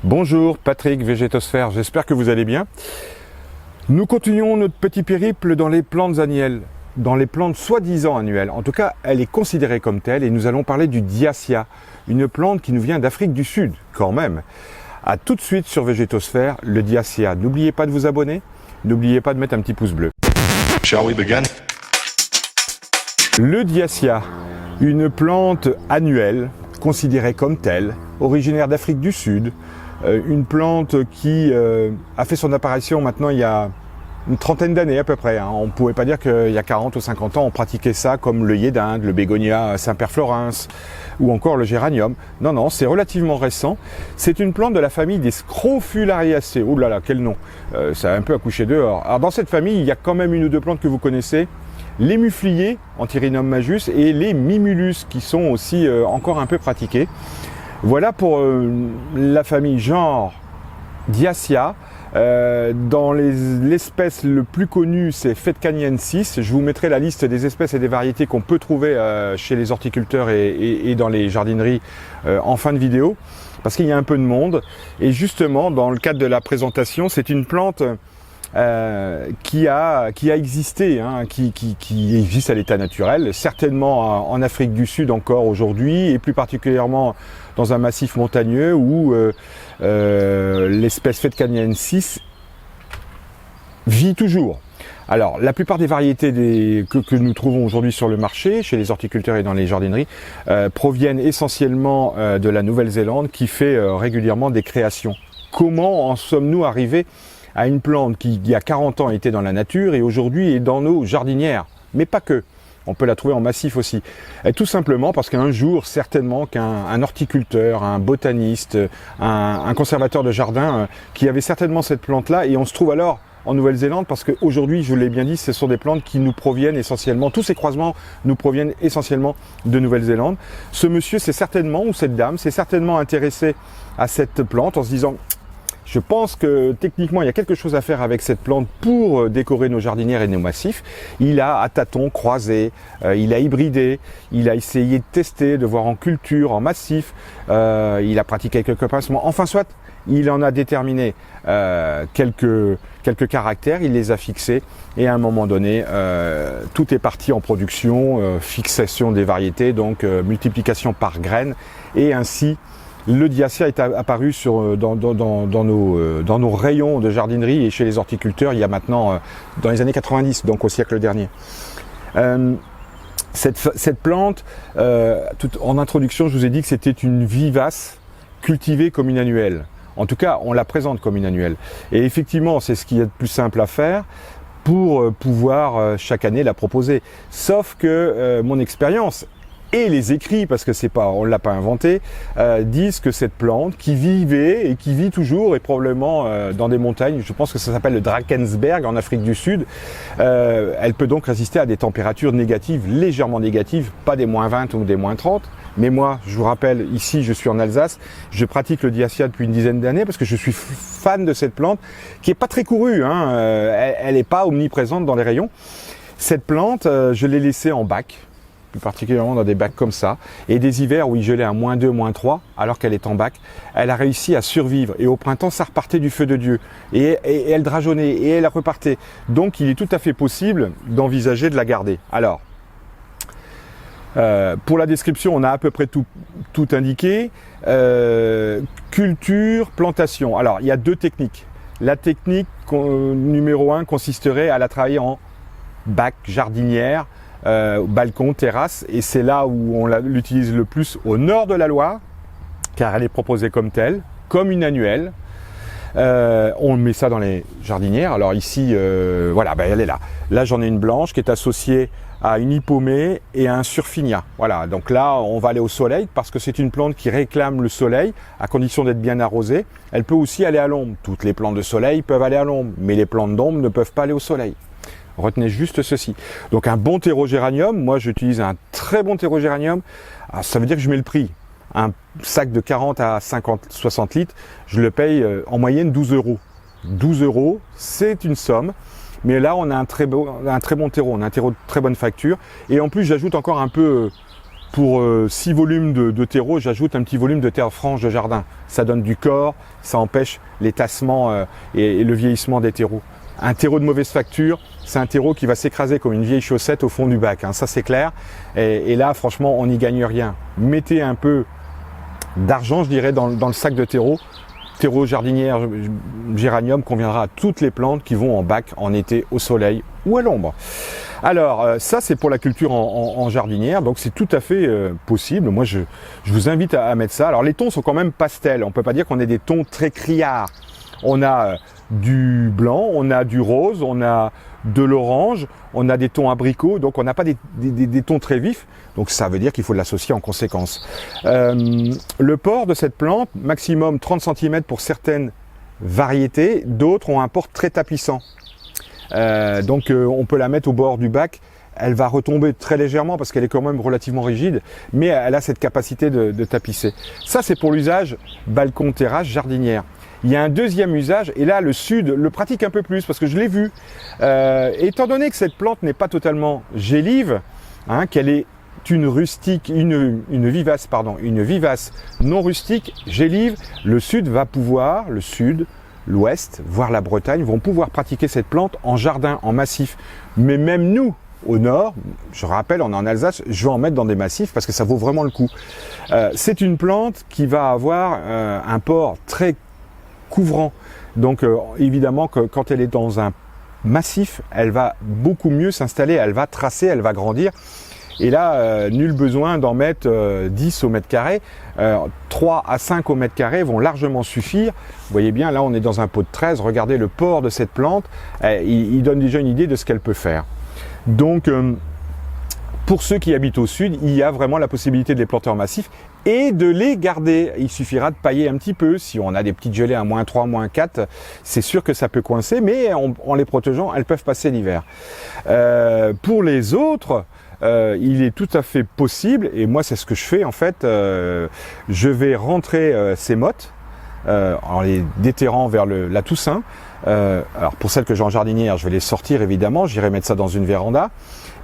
Bonjour, Patrick, Végétosphère, j'espère que vous allez bien. Nous continuons notre petit périple dans les plantes annuelles, dans les plantes soi-disant annuelles. En tout cas, elle est considérée comme telle et nous allons parler du Diassia, une plante qui nous vient d'Afrique du Sud, quand même. A tout de suite sur Végétosphère, le Diassia. N'oubliez pas de vous abonner, n'oubliez pas de mettre un petit pouce bleu. Shall we begin? Le Diassia, une plante annuelle, considérée comme telle, originaire d'Afrique du Sud, une plante qui a fait son apparition maintenant il y a une trentaine d'années à peu près. On ne pouvait pas dire qu'il y a 40 ou 50 ans on pratiquait ça comme l'œillet d'Inde, le bégonia Saint-Père-Florens ou encore le géranium. Non, non, c'est relativement récent. C'est une plante de la famille des Scrofulariaceae. Oh là là, quel nom, ça a un peu accouché dehors. Alors dans cette famille, il y a quand même une ou deux plantes que vous connaissez. Les mufliers, Antherinum majus, et les mimulus qui sont aussi encore un peu pratiqués. Voilà pour la famille genre Diassia. Dans l'espèce le plus connue, c'est Fetkaniensis. Je vous mettrai la liste des espèces et des variétés qu'on peut trouver chez les horticulteurs et dans les jardineries en fin de vidéo, parce qu'il y a un peu de monde. Et justement, dans le cadre de la présentation, c'est une plante qui a existé, qui existe à l'état naturel, certainement en Afrique du Sud encore aujourd'hui, et plus particulièrement dans un massif montagneux où l'espèce Fetkaniensis vit toujours. Alors, la plupart des variétés que nous trouvons aujourd'hui sur le marché, chez les horticulteurs et dans les jardineries, proviennent essentiellement de la Nouvelle-Zélande, qui fait régulièrement des créations. Comment en sommes-nous arrivés à une plante qui, il y a 40 ans, était dans la nature et aujourd'hui est dans nos jardinières? Mais pas que. On peut la trouver en massif aussi. Et tout simplement parce qu'un jour, certainement, qu'un horticulteur, un botaniste, un conservateur de jardin qui avait certainement cette plante-là, et on se trouve alors en Nouvelle-Zélande parce qu'aujourd'hui, je vous l'ai bien dit, ce sont des plantes qui nous proviennent essentiellement, tous ces croisements nous proviennent essentiellement de Nouvelle-Zélande. Ce monsieur, c'est certainement, ou cette dame, s'est certainement intéressé à cette plante en se disant: je pense que techniquement il y a quelque chose à faire avec cette plante pour décorer nos jardinières et nos massifs. Il a à tâtons croisé, il a hybridé, il a essayé de tester, de voir en culture, en massif, il a pratiqué quelques pincements, enfin soit, il en a déterminé quelques caractères, il les a fixés et à un moment donné, tout est parti en production, fixation des variétés, donc multiplication par graines, et ainsi le Diassia est apparu dans nos rayons de jardinerie et chez les horticulteurs il y a maintenant, dans les années 90, donc au siècle dernier. Cette plante, en introduction, je vous ai dit que c'était une vivace cultivée comme une annuelle. En tout cas, on la présente comme une annuelle. Et effectivement, c'est ce qui est le plus simple à faire pour pouvoir chaque année la proposer. Sauf que mon expérience et les écrits, parce que on ne l'a pas inventé, disent que cette plante qui vivait et qui vit toujours, et probablement dans des montagnes, je pense que ça s'appelle le Drakensberg en Afrique du Sud, elle peut donc résister à des températures négatives, légèrement négatives, pas des moins 20 ou des moins 30. Mais moi, je vous rappelle, ici je suis en Alsace, je pratique le Diassia depuis une dizaine d'années parce que je suis fan de cette plante qui est pas très courue, elle n'est pas omniprésente dans les rayons. Cette plante, je l'ai laissée en bac, plus particulièrement dans des bacs comme ça, et des hivers où il gelait à -2, -3, alors qu'elle est en bac, elle a réussi à survivre, et au printemps ça repartait du feu de Dieu, et elle drageonnait, et elle repartait, donc il est tout à fait possible d'envisager de la garder. Alors, pour la description, on a à peu près tout indiqué. Culture, plantation. Alors, il y a deux techniques. La technique numéro 1 consisterait à la travailler en bac, jardinière, balcon, terrasse, et c'est là où on l'utilise le plus au nord de la Loire, car elle est proposée comme telle, comme une annuelle. On met ça dans les jardinières. Alors ici, voilà, elle est là. Là, j'en ai une blanche qui est associée à une hippomée et à un surfinia. Voilà, donc là, on va aller au soleil parce que c'est une plante qui réclame le soleil à condition d'être bien arrosée. Elle peut aussi aller à l'ombre. Toutes les plantes de soleil peuvent aller à l'ombre, mais les plantes d'ombre ne peuvent pas aller au soleil. Retenez juste ceci. Donc un bon terreau géranium, moi j'utilise un très bon terreau géranium. Alors, ça veut dire que je mets le prix. Un sac de 40 à 50, 60 litres, je le paye en moyenne 12 €. 12 €, c'est une somme. Mais là, on a un très bon terreau, on a un terreau de très bonne facture. Et en plus, j'ajoute encore un peu pour 6 volumes de terreau, j'ajoute un petit volume de terre franche de jardin. Ça donne du corps, ça empêche les tassements et le vieillissement des terreaux. Un terreau de mauvaise facture, c'est un terreau qui va s'écraser comme une vieille chaussette au fond du bac, hein, ça c'est clair. Et là, franchement, on n'y gagne rien. Mettez un peu d'argent, je dirais, dans le sac de terreau. Terreau jardinière géranium conviendra à toutes les plantes qui vont en bac en été au soleil ou à l'ombre. Alors ça c'est pour la culture en jardinière, donc c'est tout à fait possible. Moi je vous invite à mettre ça. Alors les tons sont quand même pastels, on peut pas dire qu'on ait des tons très criards. On a du blanc, on a du rose, on a de l'orange, on a des tons abricots, donc on n'a pas des tons très vifs, donc ça veut dire qu'il faut l'associer en conséquence. Le port de cette plante, maximum 30 cm pour certaines variétés, d'autres ont un port très tapissant. Donc on peut la mettre au bord du bac, elle va retomber très légèrement parce qu'elle est quand même relativement rigide, mais elle a cette capacité de tapisser. Ça c'est pour l'usage balcon, terrasse, jardinière. Il y a un deuxième usage, et là le sud le pratique un peu plus, parce que je l'ai vu. Étant donné que cette plante n'est pas totalement gélive, hein, qu'elle est une rustique, une vivace non rustique, gélive, le sud va pouvoir, le sud, l'ouest, voire la Bretagne, vont pouvoir pratiquer cette plante en jardin, en massif. Mais même nous, au nord, je rappelle, on est en Alsace, je vais en mettre dans des massifs parce que ça vaut vraiment le coup. C'est une plante qui va avoir un port très couvrant. Donc évidemment que quand elle est dans un massif, elle va beaucoup mieux s'installer, elle va tracer, elle va grandir. Et là, nul besoin d'en mettre 10 au mètre carré. 3 à 5 au mètre carré vont largement suffire. Vous voyez bien, là on est dans un pot de 13. Regardez le port de cette plante. Il donne déjà une idée de ce qu'elle peut faire. Donc, pour ceux qui habitent au sud, il y a vraiment la possibilité de les planter en massif et de les garder. Il suffira de pailler un petit peu. Si on a des petites gelées à -3, -4, c'est sûr que ça peut coincer, mais en les protégeant, elles peuvent passer l'hiver. Pour les autres, il est tout à fait possible, et moi c'est ce que je fais en fait, je vais rentrer ces mottes en les déterrant vers la Toussaint. Alors pour celles que j'ai en jardinière, je vais les sortir évidemment, j'irai mettre ça dans une véranda.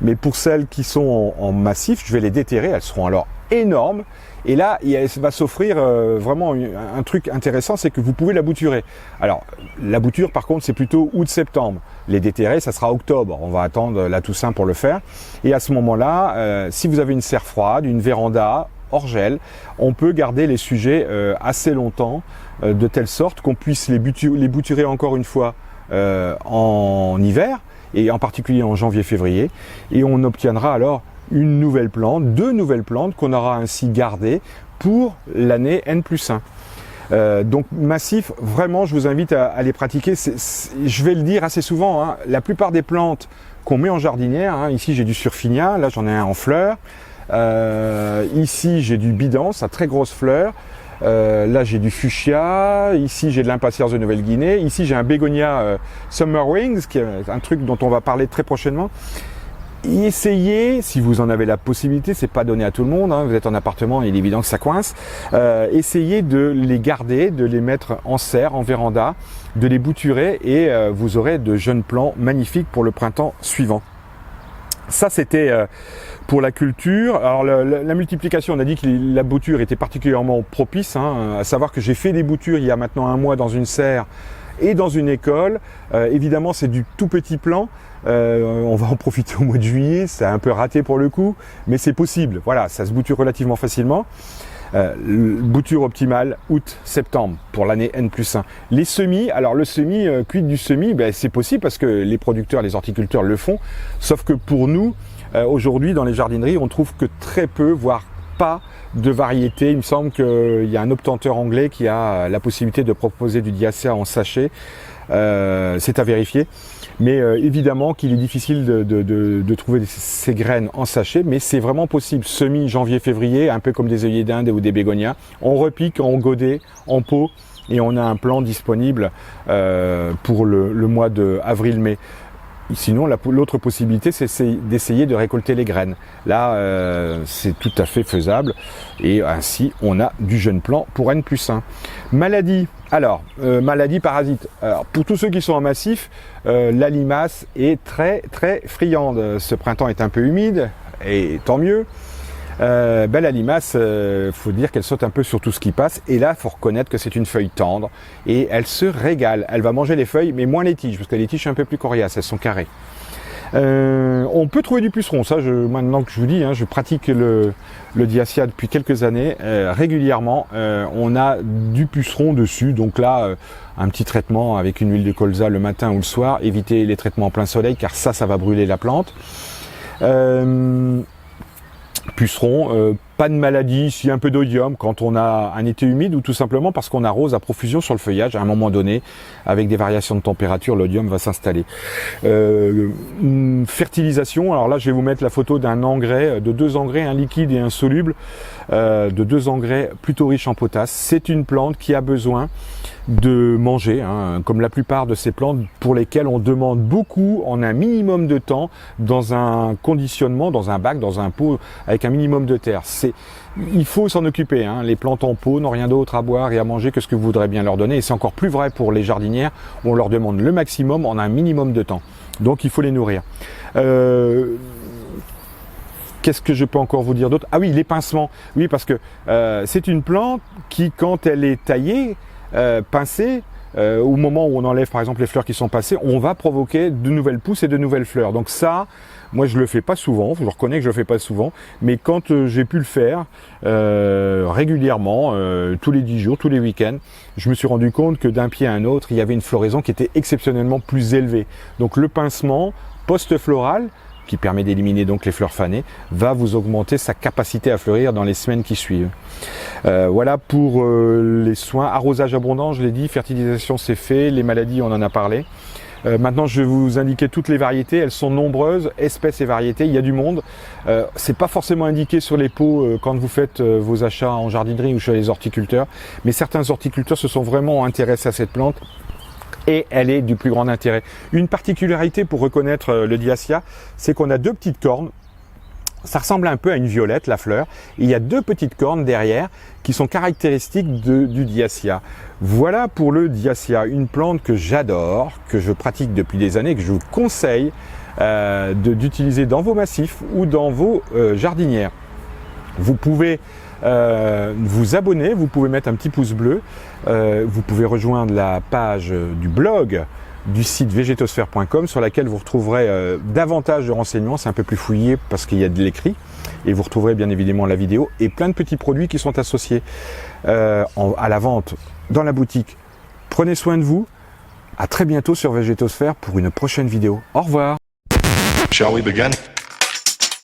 Mais pour celles qui sont en massif, je vais les déterrer, elles seront alors énormes. Et là, il va s'offrir vraiment un truc intéressant, c'est que vous pouvez la bouturer. Alors, la bouture, par contre, c'est plutôt août-septembre. Les déterrer, ça sera octobre. On va attendre la Toussaint pour le faire. Et à ce moment-là, si vous avez une serre froide, une véranda, hors gel, on peut garder les sujets assez longtemps, de telle sorte qu'on puisse les bouturer encore une fois en hiver, et en particulier en janvier-février, et on obtiendra alors une nouvelle plante, 2 nouvelles plantes qu'on aura ainsi gardées pour l'année N+1. Donc massif, vraiment je vous invite à les pratiquer. Je vais le dire assez souvent, hein, la plupart des plantes qu'on met en jardinière, hein, ici j'ai du surfinia, là j'en ai un en fleurs, ici j'ai du bidance à très grosses fleurs, là j'ai du fuchsia, ici j'ai de l'impatience de Nouvelle-Guinée, ici j'ai un bégonia Summer Wings, qui est un truc dont on va parler très prochainement. Essayez, si vous en avez la possibilité, c'est pas donné à tout le monde, hein, vous êtes en appartement, il est évident que ça coince, essayez de les garder, de les mettre en serre, en véranda, de les bouturer, et vous aurez de jeunes plants magnifiques pour le printemps suivant. Ça c'était pour la culture. Alors la multiplication, on a dit que la bouture était particulièrement propice, hein, à savoir que j'ai fait des boutures il y a maintenant un mois dans une serre et dans une école. Évidemment c'est du tout petit plan, on va en profiter au mois de juillet, c'est un peu raté pour le coup, mais c'est possible, voilà, ça se bouture relativement facilement. Bouture optimale août-septembre pour l'année N+1. Les semis, alors le semis, cuite du semis, ben, c'est possible parce que les producteurs, les horticulteurs le font, sauf que pour nous, aujourd'hui dans les jardineries, on trouve que très peu, voire pas de variétés. Il me semble qu'il y a un obtenteur anglais qui a la possibilité de proposer du diacea en sachet, c'est à vérifier. Mais évidemment qu'il est difficile de trouver ces graines en sachet, mais c'est vraiment possible. Semis janvier-février, un peu comme des œillets d'Inde ou des bégonias. On repique en godet, en pot, et on a un plant disponible pour le mois de avril-mai. Sinon, l'autre possibilité, c'est d'essayer de récolter les graines. Là, c'est tout à fait faisable. Et ainsi, on a du jeune plant pour N+1. Maladie. Alors, maladie parasite. Alors, pour tous ceux qui sont en massif, la limace est très, très friande. Ce printemps est un peu humide, et tant mieux. La limace, faut dire qu'elle saute un peu sur tout ce qui passe. Et là, faut reconnaître que c'est une feuille tendre et elle se régale. Elle va manger les feuilles, mais moins les tiges, parce que les tiges sont un peu plus coriaces, elles sont carrées. On peut trouver du puceron, ça maintenant que je vous dis, je pratique le Diacia depuis quelques années, régulièrement on a du puceron dessus, donc là un petit traitement avec une huile de colza le matin ou le soir, éviter les traitements en plein soleil car ça va brûler la plante. Puceron, pas de maladie, si un peu d'odium quand on a un été humide ou tout simplement parce qu'on arrose à profusion sur le feuillage. À un moment donné, avec des variations de température, l'odium va s'installer. Fertilisation, alors là je vais vous mettre la photo d'un engrais, de 2 engrais, un liquide et un soluble, de 2 engrais plutôt riches en potasse. C'est une plante qui a besoin de manger, comme la plupart de ces plantes pour lesquelles on demande beaucoup en un minimum de temps dans un conditionnement, dans un bac, dans un pot avec un minimum de terre. Il faut s'en occuper, les plantes en pot n'ont rien d'autre à boire et à manger que ce que vous voudrez bien leur donner, et c'est encore plus vrai pour les jardinières où on leur demande le maximum en un minimum de temps, donc il faut les nourrir. Qu'est-ce que je peux encore vous dire d'autre? Ah oui, les pincements, oui, parce que c'est une plante qui, quand elle est taillée, pincée, au moment où on enlève par exemple les fleurs qui sont passées, on va provoquer de nouvelles pousses et de nouvelles fleurs. Donc ça, moi je le fais pas souvent, je reconnais que je le fais pas souvent, mais quand j'ai pu le faire régulièrement, tous les 10 jours, tous les week-ends, je me suis rendu compte que d'un pied à un autre, il y avait une floraison qui était exceptionnellement plus élevée. Donc le pincement post-floral, qui permet d'éliminer donc les fleurs fanées, va vous augmenter sa capacité à fleurir dans les semaines qui suivent. Voilà pour les soins. Arrosage abondant, je l'ai dit, fertilisation c'est fait, les maladies on en a parlé. Maintenant je vais vous indiquer toutes les variétés, elles sont nombreuses, espèces et variétés, il y a du monde. C'est pas forcément indiqué sur les pots quand vous faites vos achats en jardinerie ou chez les horticulteurs, mais certains horticulteurs se sont vraiment intéressés à cette plante. Et elle est du plus grand intérêt. Une particularité pour reconnaître le Diacia, c'est qu'on a 2 petites cornes. Ça ressemble un peu à une violette, la fleur. Et il y a 2 petites cornes derrière qui sont caractéristiques du Diacia. Voilà pour le Diacia, une plante que j'adore, que je pratique depuis des années, que je vous conseille d'utiliser dans vos massifs ou dans vos jardinières. Vous pouvez vous abonner, vous pouvez mettre un petit pouce bleu, vous pouvez rejoindre la page du blog du site vegetosphère.com sur laquelle vous retrouverez davantage de renseignements, c'est un peu plus fouillé parce qu'il y a de l'écrit, et vous retrouverez bien évidemment la vidéo et plein de petits produits qui sont associés à la vente dans la boutique. Prenez soin de vous, à très bientôt sur Vegetosphère pour une prochaine vidéo. Au revoir. Shall we begin?